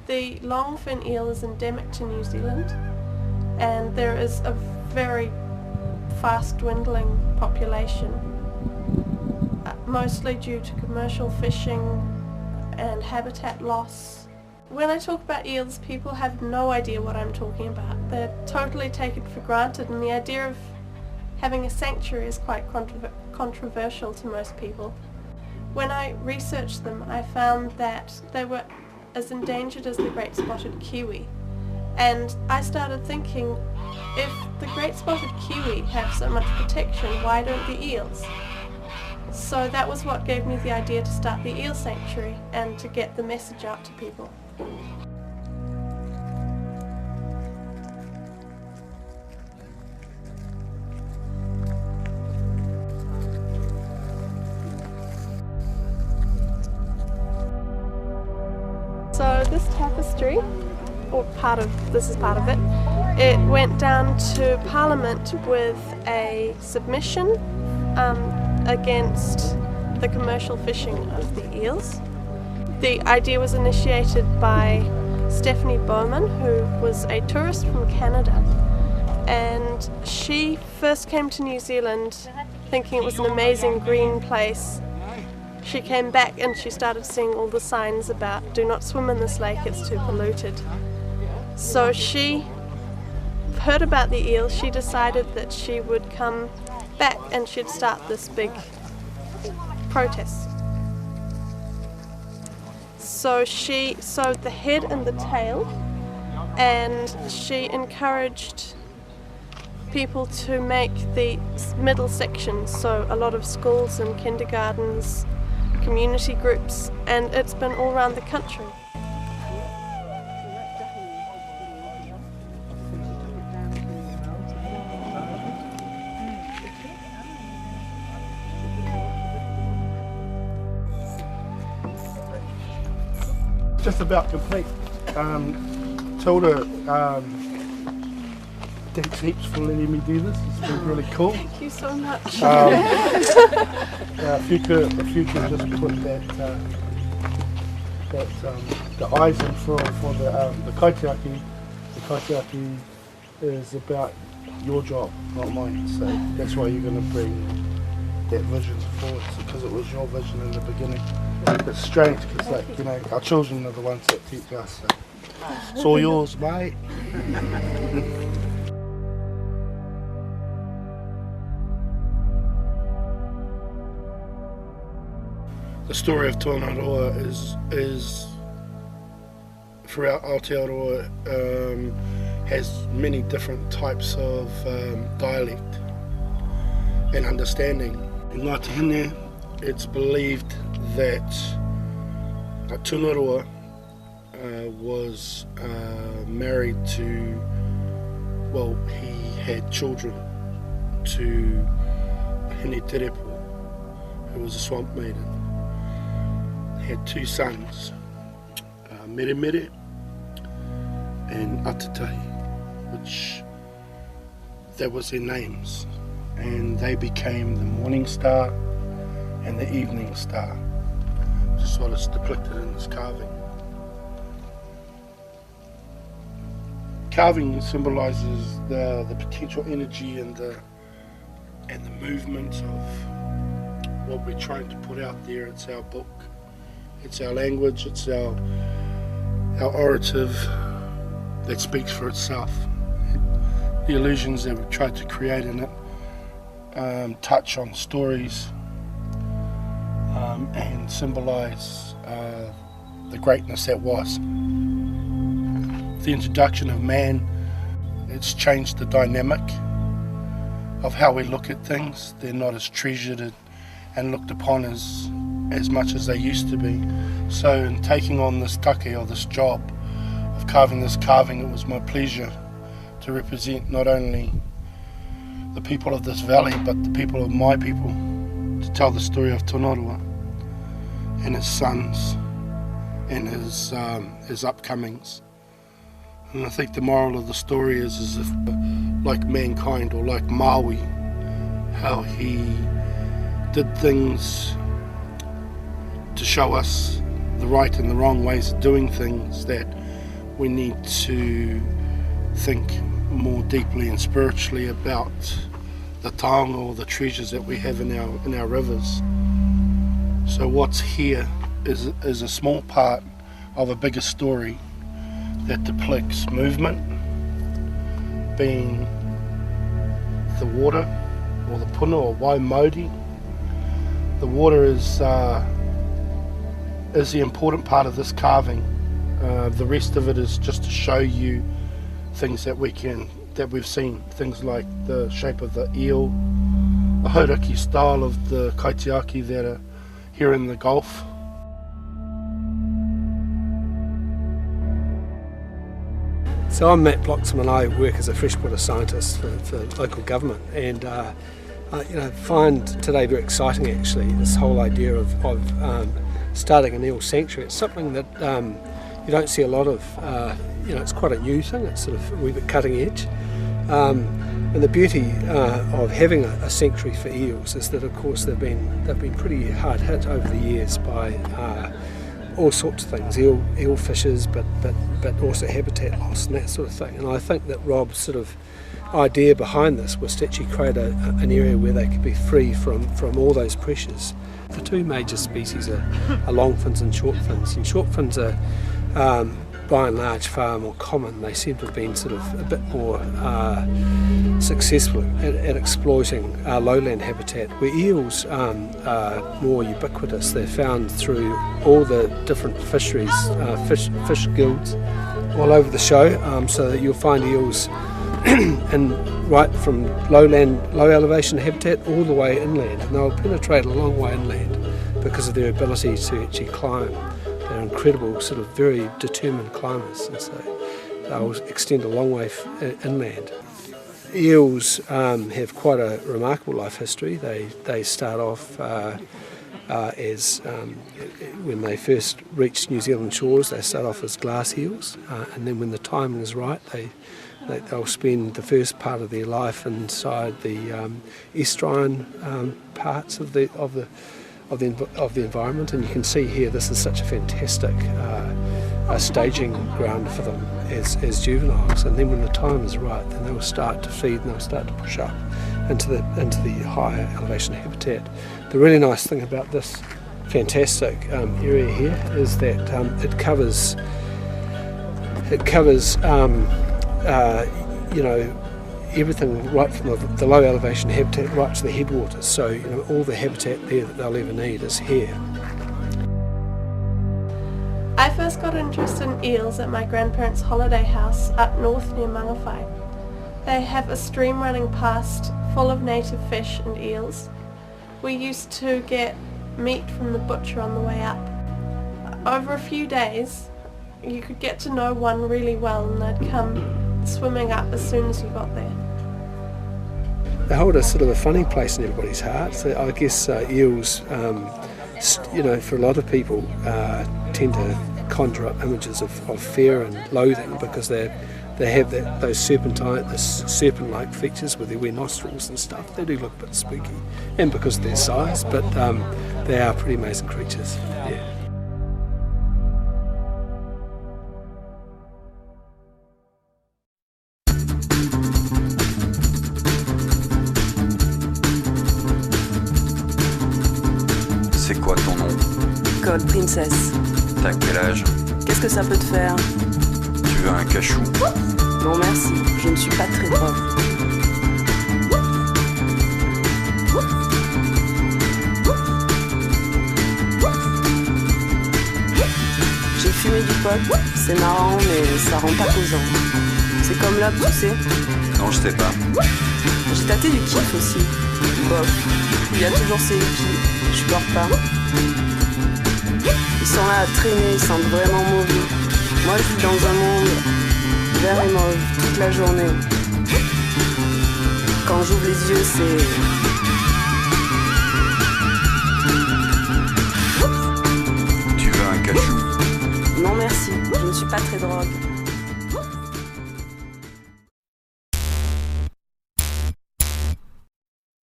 The longfin eel is endemic to New Zealand, and there is a very fast dwindling population, mostly due to commercial fishing and habitat loss. When I talk about eels, people have no idea what I'm talking about. They're totally taken for granted, and the idea of having a sanctuary is quite controversial to most people. When I researched them, I found that they were as endangered as the great spotted kiwi. And I started thinking, if the great spotted kiwi have so much protection, why don't the eels? So that was what gave me the idea to start the eel sanctuary and to get the message out to people. So this tapestry, or this is part of it, it went down to Parliament with a submission against the commercial fishing of the eels. The idea was initiated by Stephanie Bowman, who was a tourist from Canada, and she first came to New Zealand thinking it was an amazing green place. She came back and she started seeing all the signs about do not swim in this lake, it's too polluted. So she heard about the eels, she decided that she would come back and she'd start this big protest. So she sewed the head and the tail, and she encouraged people to make the middle sections, so a lot of schools and kindergartens, community groups, and it's been all around the country. Just about complete. Tilda, thanks heaps for letting me do this. It's been really cool. Thank you so much. If you could just put that the eyes in for the kaitiaki. The kaitiaki is about your job, not mine. So that's why you're going to bring that vision forward, because it was your vision in the beginning. It's strange because, our children are the ones that teach us. So it's all yours, mate. The story of Awaawaroa is throughout Aotearoa, has many different types of dialect and understanding. In Ngāti it's believed that Awaawaroa was married to, he had children to Hine Terepo, who was a swamp maiden. He had two sons, Mere Mere and Atatahi, which that was their names, and they became the morning star and the evening star, which is what is depicted in this carving. Carving symbolises the potential energy and the movement of what we're trying to put out there. It's our book, it's our language, it's our orative that speaks for itself. The illusions that we've tried to create in it touch on stories and symbolise the greatness that was. The introduction of man, it's changed the dynamic of how we look at things. They're not as treasured and looked upon as much as they used to be. So in taking on this take, or this job of carving this carving, it was my pleasure to represent not only the people of this valley, but the people of my people, to tell the story of Awaawaroa and his sons and his upcomings. And I think the moral of the story is if, like mankind or like Maui, how he did things to show us the right and the wrong ways of doing things, that we need to think more deeply and spiritually about the taonga or the treasures that we have in our rivers. So what's here is a small part of a bigger story that depicts movement, being the water or the puna or waimodi. The water is the important part of this carving. The rest of it is just to show you things that we've seen, things like the shape of the eel, the hauraki style of the kaitiaki that are here in the Gulf. So I'm Matt Bloxham and I work as a freshwater scientist for local government, and find today very exciting actually, this whole idea of starting an eel sanctuary. It's something that you don't see a lot of. It's quite a new thing. It's sort of a wee bit cutting edge. And the beauty of having a sanctuary for eels is that, of course, they've been pretty hard hit over the years by all sorts of things, eel fishes, but also habitat loss and that sort of thing. And I think that Rob's sort of idea behind this was to actually create an area where they could be free from all those pressures. The two major species are longfins and shortfins, and shortfins are by and large far more common. They seem to have been sort of a bit more successful at exploiting lowland habitat, where eels are more ubiquitous. They're found through all the different fisheries, fish guilds all over the show, so that you'll find eels right from low elevation habitat all the way inland, and they'll penetrate a long way inland because of their ability to actually climb. They're incredible, sort of very determined climbers, and so they'll extend a long way inland. Eels have quite a remarkable life history. They start off as when they first reach New Zealand shores, they start off as glass eels, and then when the timing is right, they'll spend the first part of their life inside the estuarine parts of the environment. And you can see here, this is such a fantastic staging ground for them as juveniles. And then when the time is right, then they'll start to feed and they'll start to push up into the higher elevation habitat. The really nice thing about this fantastic area here is that it covers everything right from the low elevation habitat right to the headwaters. So all the habitat there that they'll ever need is here. I first got interested in eels at my grandparents' holiday house up north near Mangawhai. They have a stream running past full of native fish and eels. We used to get meat from the butcher on the way up. Over a few days you could get to know one really well, and they'd come swimming up as soon as you got there. They hold a sort of a funny place in everybody's hearts. I guess eels, for a lot of people, tend to conjure up images of fear and loathing because they have those serpent-like features with their wee nostrils and stuff. They do look a bit spooky, and because of their size, but they are pretty amazing creatures. Yeah. C'est quoi ton nom? Code Princess. T'as quel âge? Qu'est-ce que ça peut te faire? Tu veux un cachou? Non merci, je ne suis pas très prof. J'ai fumé du pot, c'est marrant mais ça rend pas causant. C'est comme l'op, tu sais? Non, je sais pas. J'ai tâté du kiff aussi. Bof, il y a toujours ces hippies, je supporte pas. Ils sont là à traîner, ils sentent vraiment mauvais. Moi je vis dans un monde vert et mauve toute la journée. Quand j'ouvre les yeux, c'est